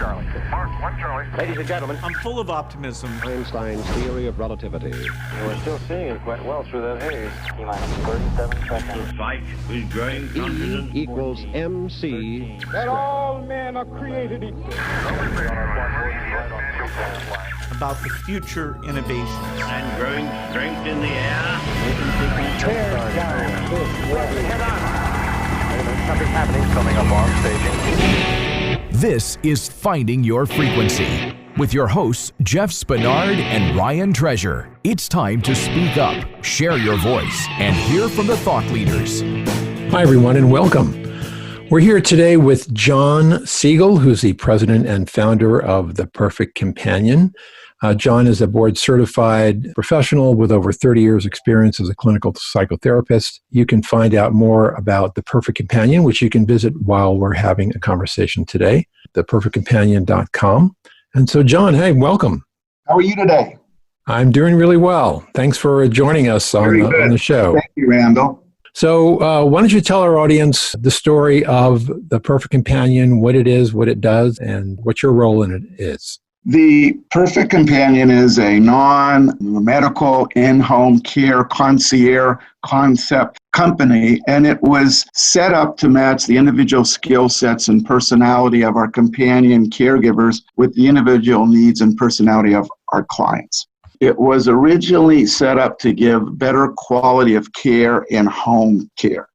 Charlie. Mark, 1 Charlie. Ladies and gentlemen, I'm full of optimism. Einstein's theory of relativity. We're still seeing it quite well through that haze. T-minus 37 seconds. The fight is growing confident. E equals MC. That all men are created equal. About the future innovations. And growing strength in the air. Tear down this wall. Something happening coming up on staging. This is Finding Your Frequency with your hosts, Jeff Spinard and Ryan Treasure. It's time to speak up, share your voice, and hear from the thought leaders. Hi, everyone, and welcome. We're here today with Jon Siegel, who's the president and founder of The Perfect Companion. Jon is a board-certified professional with over 30 years' experience as a clinical psychotherapist. You can find out more about The Perfect Companion, which you can visit while we're having a conversation today, theperfectcompanion.com. And so, Jon, hey, welcome. How are you today? I'm doing really well. Thanks for joining us on the show. Thank you, Randall. So why don't you tell our audience the story of The Perfect Companion, what it is, what it does, and what your role in it is. The Perfect Companion is a non-medical in-home care concierge concept company, and it was set up to match the individual skill sets and personality of our companion caregivers with the individual needs and personality of our clients. It was originally set up to give better quality of care in home care.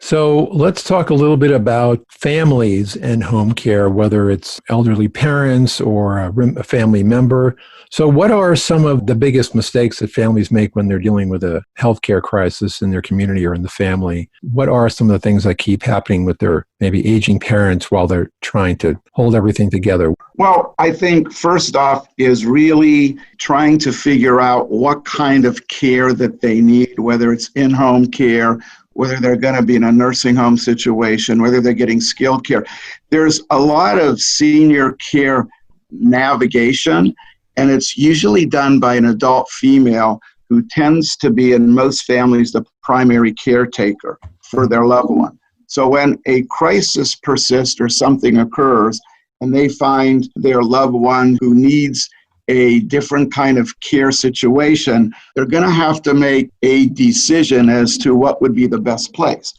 So let's talk a little bit about families and home care, whether it's elderly parents or a family member. So what are some of the biggest mistakes that families make when they're dealing with a healthcare crisis in their community or in the family? What are some of the things that keep happening with their maybe aging parents while they're trying to hold everything together? Well, I think first off is really trying to figure out what kind of care that they need, whether it's in-home care, whether they're going to be in a nursing home situation, whether they're getting skilled care. There's a lot of senior care navigation, and it's usually done by an adult female who tends to be, in most families, the primary caretaker for their loved one. So when a crisis persists or something occurs, and they find their loved one who needs a different kind of care situation, they're going to have to make a decision as to what would be the best place.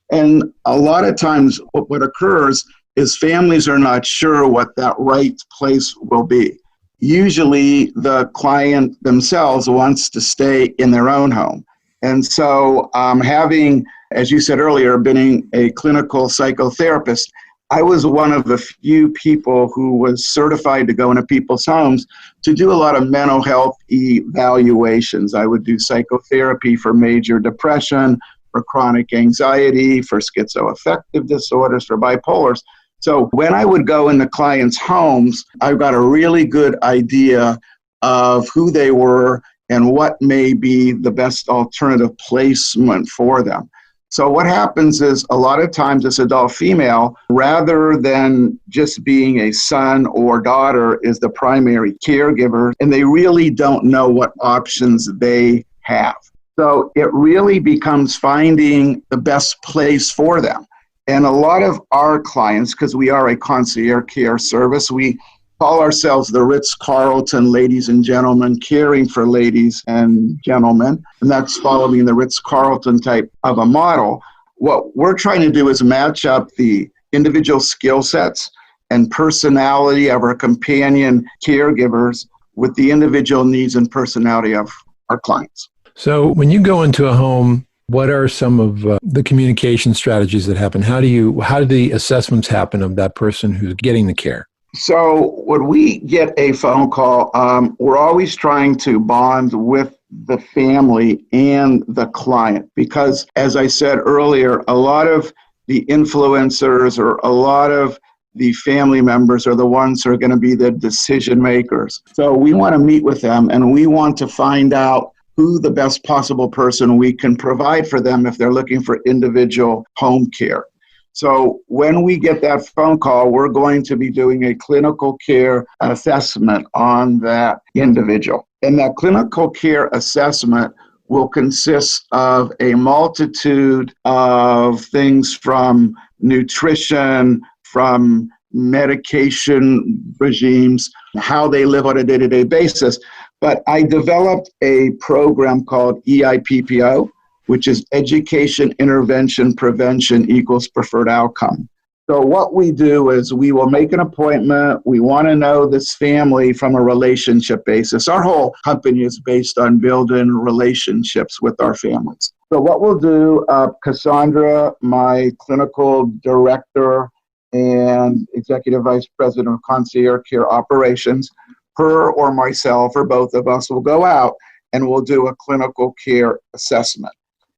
And a lot of times what occurs is families are not sure what that right place will be. Usually the client themselves wants to stay in their own home. And so having, as you said earlier, being a clinical psychotherapist, I was one of the few people who was certified to go into people's homes to do a lot of mental health evaluations. I would do psychotherapy for major depression, for chronic anxiety, for schizoaffective disorders, for bipolars. So when I would go into clients' homes, I got a really good idea of who they were and what may be the best alternative placement for them. So what happens is a lot of times this adult female, rather than just being a son or daughter, is the primary caregiver, and they really don't know what options they have. So it really becomes finding the best place for them. And a lot of our clients, because we are a concierge care service, we call ourselves the Ritz-Carlton Ladies and Gentlemen, caring for ladies and gentlemen, and that's following the Ritz-Carlton type of a model. What we're trying to do is match up the individual skill sets and personality of our companion caregivers with the individual needs and personality of our clients. So when you go into a home, what are some of the communication strategies that happen? How do the assessments happen of that person who's getting the care? So when we get a phone call, we're always trying to bond with the family and the client because, as I said earlier, a lot of the influencers or a lot of the family members are the ones who are going to be the decision makers. So we want to meet with them and we want to find out who the best possible person we can provide for them if they're looking for individual home care. So when we get that phone call, we're going to be doing a clinical care assessment on that individual. And that clinical care assessment will consist of a multitude of things from nutrition, from medication regimes, how they live on a day-to-day basis. But I developed a program called EIPPO, which is Education, Intervention, Prevention equals Preferred Outcome. So what we do is we will make an appointment. We want to know this family from a relationship basis. Our whole company is based on building relationships with our families. So what we'll do, Cassandra, my clinical director and executive vice president of concierge care operations, her or myself or both of us will go out and we'll do a clinical care assessment.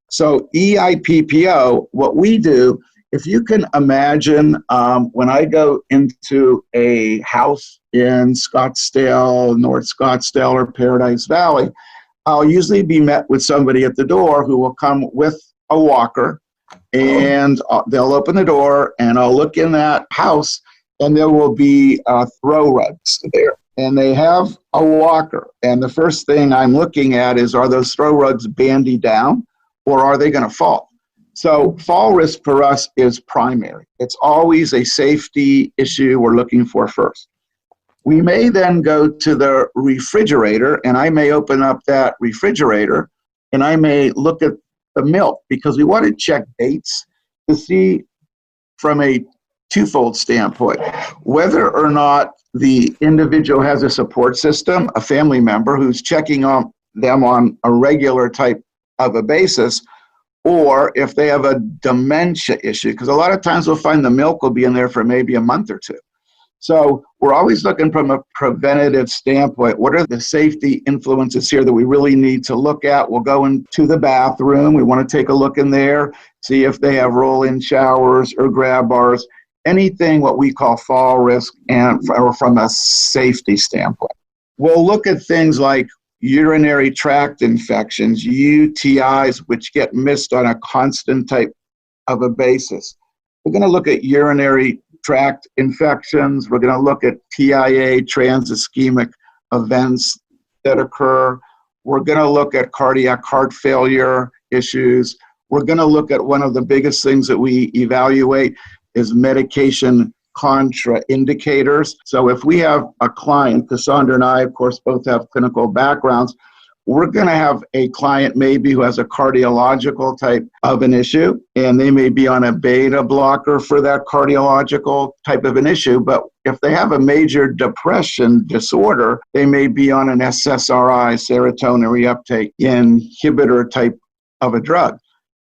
So EIPPO, what we do, if you can imagine, when I go into a house in Scottsdale, North Scottsdale, or Paradise Valley, I'll usually be met with somebody at the door who will come with a walker, and they'll open the door, and I'll look in that house, and there will be throw rugs there. And they have a walker. And the first thing I'm looking at is, are those throw rugs bandy down, or are they going to fall? So fall risk for us is primary. It's always a safety issue we're looking for first. We may then go to the refrigerator, and I may open up that refrigerator, and I may look at the milk, because we want to check dates to see from a twofold standpoint whether or not the individual has a support system, a family member who's checking on them on a regular type of a basis, or if they have a dementia issue, because a lot of times we'll find the milk will be in there for maybe a month or two. So we're always looking from a preventative standpoint. What are the safety influences here that we really need to look at? We'll go into the bathroom. We want to take a look in there, see if they have roll-in showers or grab bars, anything what we call fall risk, and or from a safety standpoint. We'll look at things like urinary tract infections, UTIs, which get missed on a constant type of a basis. We're going to look at urinary tract infections. We're going to look at TIA, trans-ischemic events that occur. We're going to look at cardiac heart failure issues. We're going to look at one of the biggest things that we evaluate is medication contraindicators. So if we have a client, Cassandra and I, of course, both have clinical backgrounds, we're going to have a client maybe who has a cardiological type of an issue, and they may be on a beta blocker for that cardiological type of an issue. But if they have a major depression disorder, they may be on an SSRI, serotonin reuptake inhibitor type of a drug.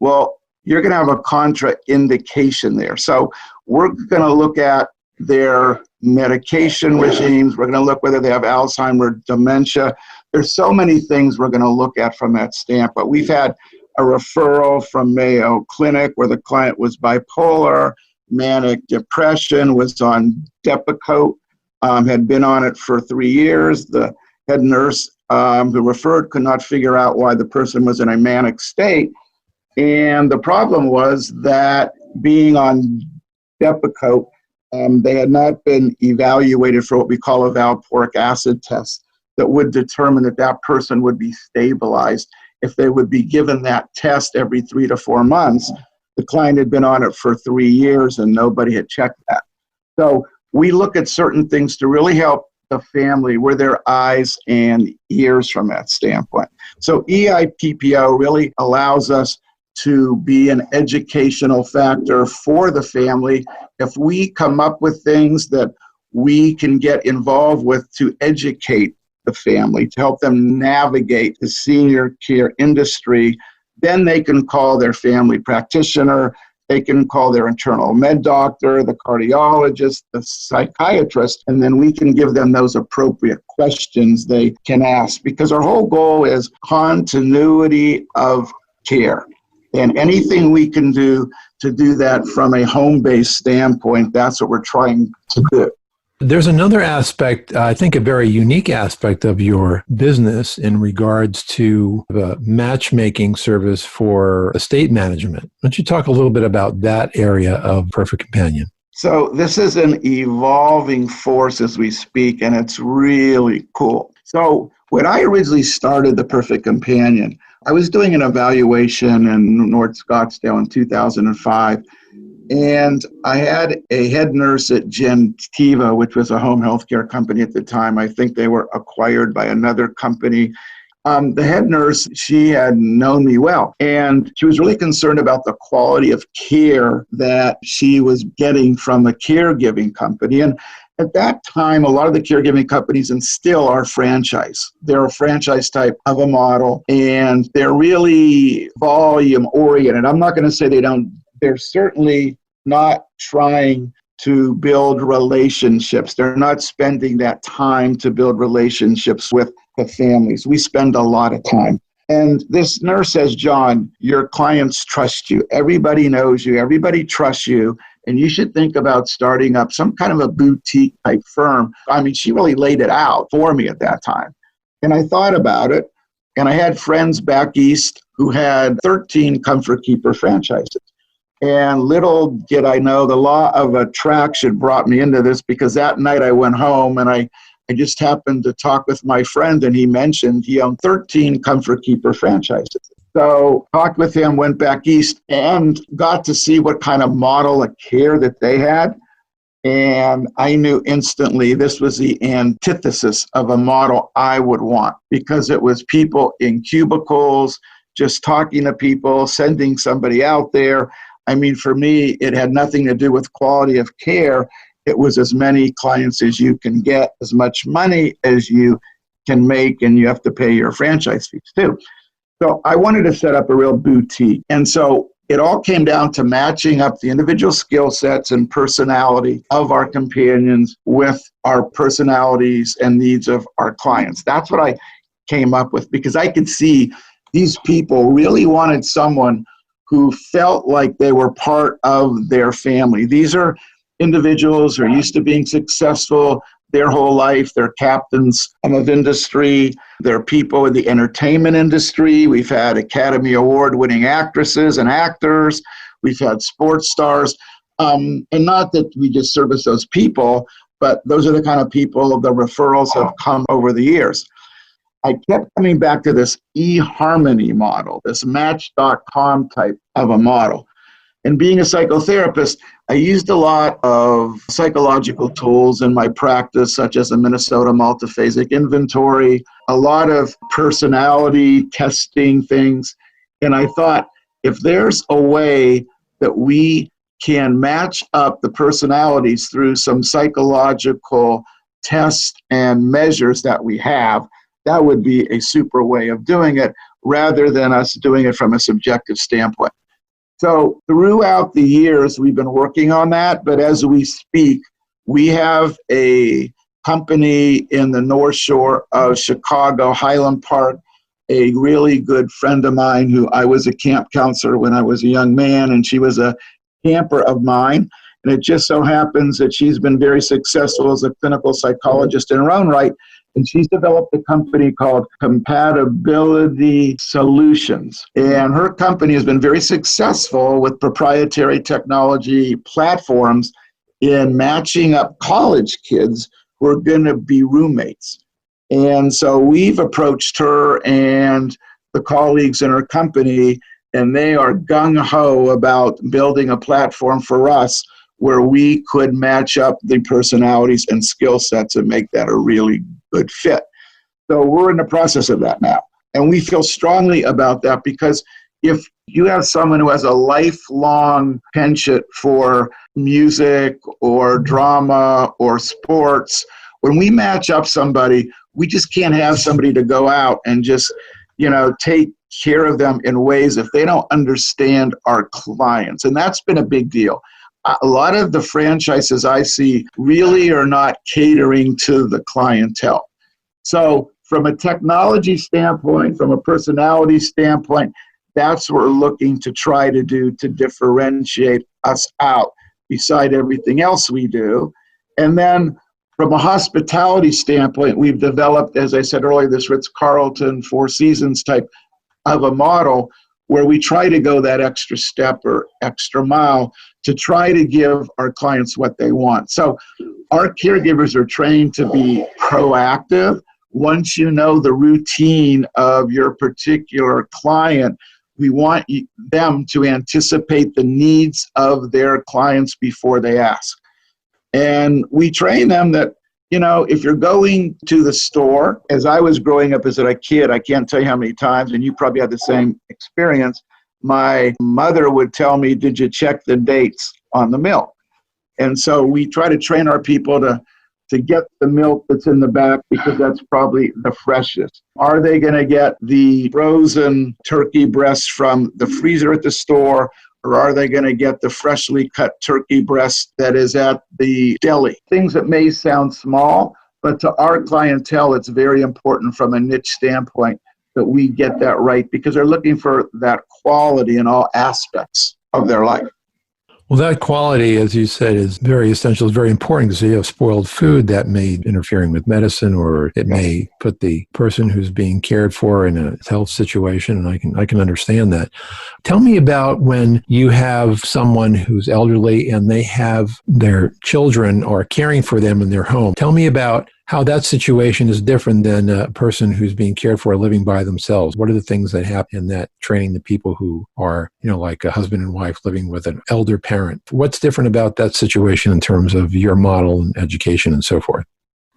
Well, you're going to have a contraindication there. So we're going to look at their medication regimes. We're going to look whether they have Alzheimer's, dementia. There's so many things we're going to look at from that standpoint. We've had a referral from Mayo Clinic where the client was bipolar, manic depression, was on Depakote, had been on it for 3 years. The head nurse who referred could not figure out why the person was in a manic state. And the problem was that being on Depakote, they had not been evaluated for what we call a valproic acid test that would determine that that person would be stabilized if they would be given that test every 3 to 4 months. The client had been on it for 3 years and nobody had checked that. So we look at certain things to really help the family. We're their eyes and ears from that standpoint. So EIPPO really allows us to be an educational factor for the family. If we come up with things that we can get involved with to educate the family, to help them navigate the senior care industry, then they can call their family practitioner, they can call their internal med doctor, the cardiologist, the psychiatrist, and then we can give them those appropriate questions they can ask, because our whole goal is continuity of care. And anything we can do to do that from a home-based standpoint, that's what we're trying to do. There's another aspect, I think a very unique aspect of your business in regards to the matchmaking service for estate management. Why don't you talk a little bit about that area of Perfect Companion? So this is an evolving force as we speak, and it's really cool. So when I originally started the Perfect Companion, I was doing an evaluation in North Scottsdale in 2005, And I had a head nurse at Gentiva, which was a home health care company at the time. I think they were acquired by another company. The head nurse, she had known me well, and she was really concerned about the quality of care that she was getting from a caregiving company. And at that time, a lot of the caregiving companies, and still are franchise. They're a franchise type of a model, and they're really volume oriented. I'm not going to say they're certainly not trying to build relationships. They're not spending that time to build relationships with the families. We spend a lot of time. And this nurse says, John, your clients trust you. Everybody knows you. Everybody trusts you. And you should think about starting up some kind of a boutique type firm. I mean, she really laid it out for me at that time. And I thought about it. And I had friends back east who had 13 Comfort Keeper franchises. And little did I know, the law of attraction brought me into this, because that night I went home and I just happened to talk with my friend, and he mentioned he owned 13 Comfort Keeper franchises. So talked with him, went back east, and got to see what kind of model of care that they had. And I knew instantly this was the antithesis of a model I would want, because it was people in cubicles, just talking to people, sending somebody out there. I mean, for me, it had nothing to do with quality of care. It was as many clients as you can get, as much money as you can make, and you have to pay your franchise fees too. So I wanted to set up a real boutique. And so it all came down to matching up the individual skill sets and personality of our companions with our personalities and needs of our clients. That's what I came up with, because I could see these people really wanted someone who felt like they were part of their family. These are individuals who are used to being successful their whole life. They're captains of industry. They're people in the entertainment industry. We've had Academy Award-winning actresses and actors. We've had sports stars. And not that we just service those people, but those are the kind of people the referrals have come over the years. I kept coming back to this eHarmony model, this Match.com type of a model. And being a psychotherapist, I used a lot of psychological tools in my practice, such as the Minnesota Multiphasic Inventory, a lot of personality testing things. And I thought, if there's a way that we can match up the personalities through some psychological tests and measures that we have, that would be a super way of doing it, rather than us doing it from a subjective standpoint. So throughout the years, we've been working on that, but as we speak, we have a company in the North Shore of Chicago, Highland Park, a really good friend of mine who I was a camp counselor when I was a young man, and she was a camper of mine. And it just so happens that she's been very successful as a clinical psychologist in her own right. And she's developed a company called Compatibility Solutions. And her company has been very successful with proprietary technology platforms in matching up college kids who are going to be roommates. And so we've approached her and the colleagues in her company, and they are gung-ho about building a platform for us where we could match up the personalities and skill sets and make that a really good fit. So we're in the process of that now. And we feel strongly about that, because if you have someone who has a lifelong penchant for music or drama or sports, when we match up somebody, we just can't have somebody to go out and just, take care of them in ways if they don't understand our clients. And that's been a big deal. A lot of the franchises I see really are not catering to the clientele. So from a technology standpoint, from a personality standpoint, that's what we're looking to try to do to differentiate us out beside everything else we do. And then from a hospitality standpoint, we've developed, as I said earlier, this Ritz-Carlton Four Seasons type of a model where we try to go that extra step or extra mile to try to give our clients what they want. So our caregivers are trained to be proactive. Once you know the routine of your particular client, We want them to anticipate the needs of their clients before they ask. And we train them that, if you're going to the store, as I was growing up as a kid, I can't tell you how many times, and you probably had the same experience, my mother would tell me, did you check the dates on the milk? And so we try to train our people to get the milk that's in the back because that's probably the freshest. Are they going to get the frozen turkey breast from the freezer at the store, or are they going to get the freshly cut turkey breast that is at the deli? Things that may sound small, but to our clientele, it's very important from a niche standpoint that we get that right because they're looking for that quality in all aspects of their life. Well, that quality, as you said, is very essential. It's very important because you have spoiled food that may be interfering with medicine, or it may put the person who's being cared for in a health situation. And I can understand that. Tell me about when you have someone who's elderly and they have their children or caring for them in their home. Tell me about how that situation is different than a person who's being cared for living by themselves. What are the things that happen in that training the people who are, like a husband and wife living with an elder parent? What's different about that situation in terms of your model and education and so forth?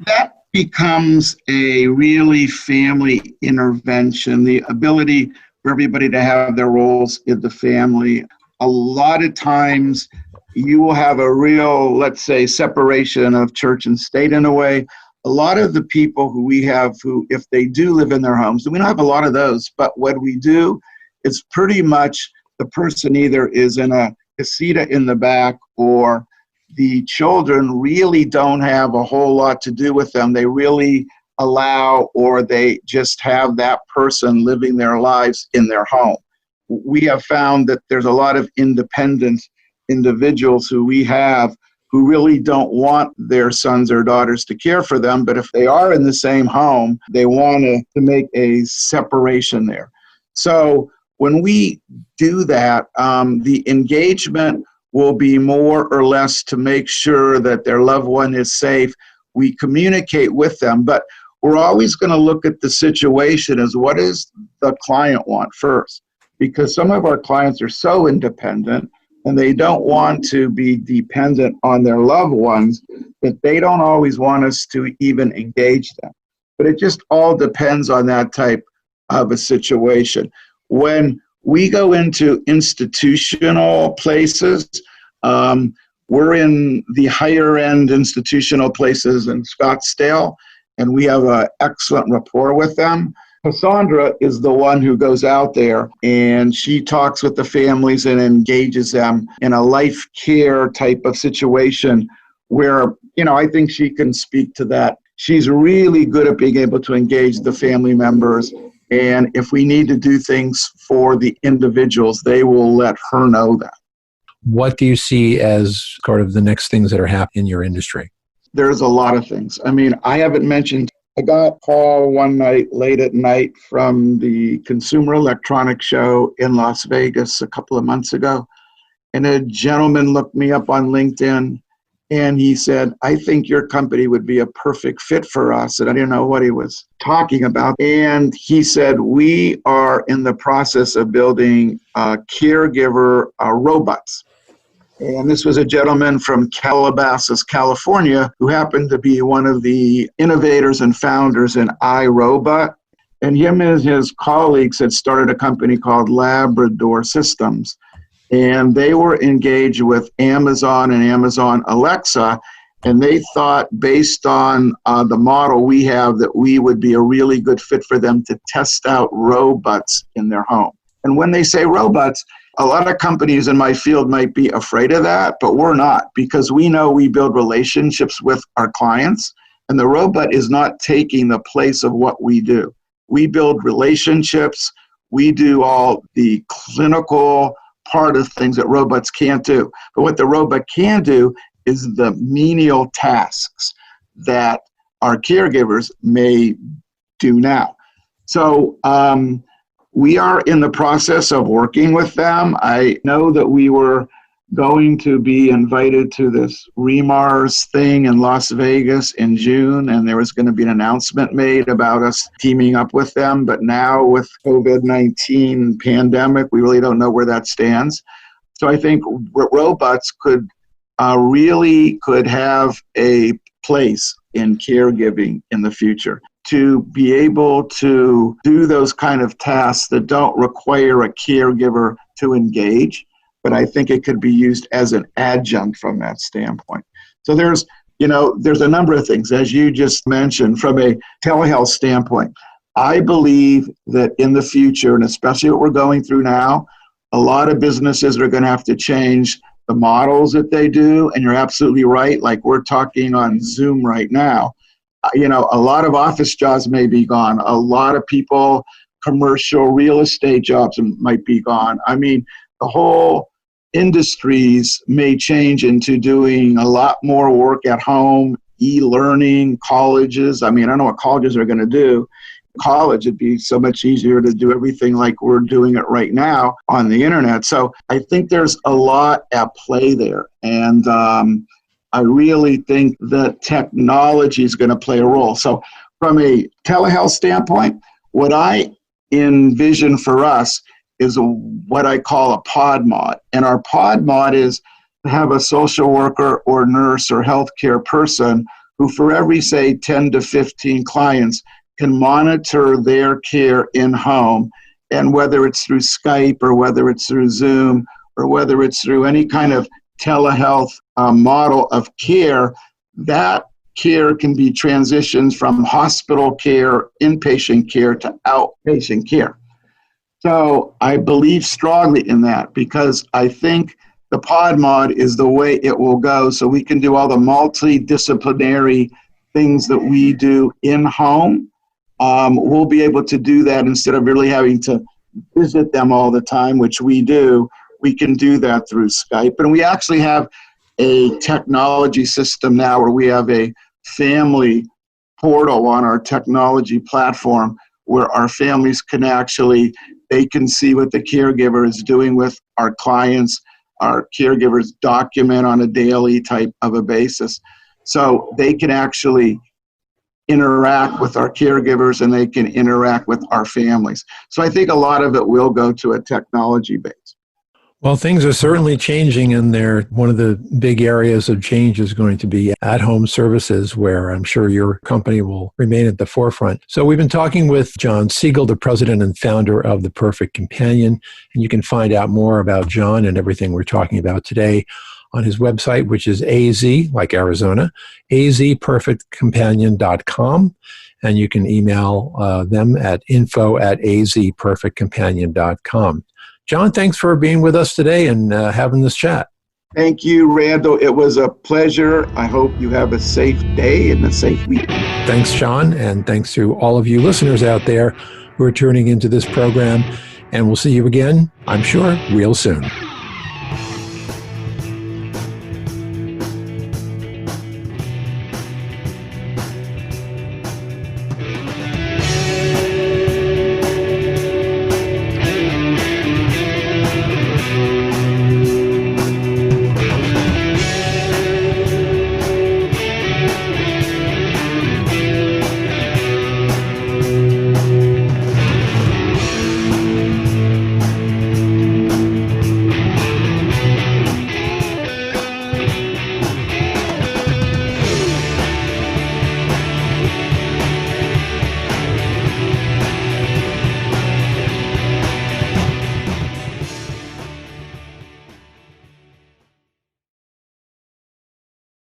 That becomes a really family intervention, the ability for everybody to have their roles in the family. A lot of times you will have a real, let's say, separation of church and state in a way. A lot of the people who we have who, if they do live in their homes, and we don't have a lot of those, but what we do, it's pretty much the person either is in a casita in the back or the children really don't have a whole lot to do with them. They really allow or they just have that person living their lives in their home. We have found that there's a lot of independent individuals who we have who really don't want their sons or daughters to care for them, but if they are in the same home, they want to make a separation there. So when we do that, the engagement will be more or less to make sure that their loved one is safe. We communicate with them, but we're always going to look at the situation as what does the client want first? Because some of our clients are so independent and they don't want to be dependent on their loved ones that they don't always want us to even engage them. But it just all depends on that type of a situation. When we go into institutional places, we're in the higher end institutional places in Scottsdale, and we have an excellent rapport with them. Cassandra is the one who goes out there and she talks with the families and engages them in a life care type of situation where, I think she can speak to that. She's really good at being able to engage the family members. And if we need to do things for the individuals, they will let her know that. What do you see as sort of the next things that are happening in your industry? There's a lot of things. I haven't mentioned, I got a call one night late at night from the Consumer Electronics Show in Las Vegas a couple of months ago. And a gentleman looked me up on LinkedIn and he said, I think your company would be a perfect fit for us. And I didn't know what he was talking about. And he said, we are in the process of building caregiver robots. And this was a gentleman from Calabasas, California, who happened to be one of the innovators and founders in iRobot. And him and his colleagues had started a company called Labrador Systems. And they were engaged with Amazon and Amazon Alexa. And they thought, based on the model we have, that we would be a really good fit for them to test out robots in their home. And when they say robots, a lot of companies in my field might be afraid of that, but we're not, because we know we build relationships with our clients, and the robot is not taking the place of what we do. We build relationships. We do all the clinical part of things that robots can't do. But what the robot can do is the menial tasks that our caregivers may do now. So, we are in the process of working with them. I know that we were going to be invited to this REMARS thing in Las Vegas in June, and there was going to be an announcement made about us teaming up with them. But now with COVID-19 pandemic, we really don't know where that stands. So I think robots could have a place in caregiving in the future, to be able to do those kind of tasks that don't require a caregiver to engage. But I think it could be used as an adjunct from that standpoint. So there's a number of things, as you just mentioned, from a telehealth standpoint. I believe that in the future, and especially what we're going through now, a lot of businesses are going to have to change the models that they do. And you're absolutely right. Like we're talking on Zoom right now. A lot of office jobs may be gone. A lot of people, commercial real estate jobs might be gone. I mean, the whole industries may change into doing a lot more work at home, e-learning, colleges. I mean, I don't know what colleges are going to do. College, it'd be so much easier to do everything like we're doing it right now on the internet. So I think there's a lot at play there. And I really think that technology is going to play a role. So from a telehealth standpoint, what I envision for us is what I call a pod mod. And our pod mod is to have a social worker or nurse or healthcare person who for every, say, 10 to 15 clients can monitor their care in home. And whether it's through Skype or whether it's through Zoom or whether it's through any kind of telehealth model of care, that care can be transitioned from hospital care, inpatient care to outpatient care. So I believe strongly in that because I think the pod mod is the way it will go. So we can do all the multidisciplinary things that we do in home. We'll be able to do that instead of really having to visit them all the time, which we do. We can do that through Skype. And we actually have a technology system now where we have a family portal on our technology platform where our families can they can see what the caregiver is doing with our clients. Our caregivers document on a daily type of a basis. So they can actually interact with our caregivers and they can interact with our families. So I think a lot of it will go to a technology base. Well, things are certainly changing, and one of the big areas of change is going to be at-home services, where I'm sure your company will remain at the forefront. So we've been talking with Jon Siegel, the president and founder of The Perfect Companion, and you can find out more about Jon and everything we're talking about today on his website, which is AZ, like Arizona, azperfectcompanion.com, and you can email them at info@azperfectcompanion.com. Jon, thanks for being with us today and having this chat. Thank you, Randall. It was a pleasure. I hope you have a safe day and a safe week. Thanks, Jon, and thanks to all of you listeners out there who are tuning into this program. And we'll see you again, I'm sure, real soon.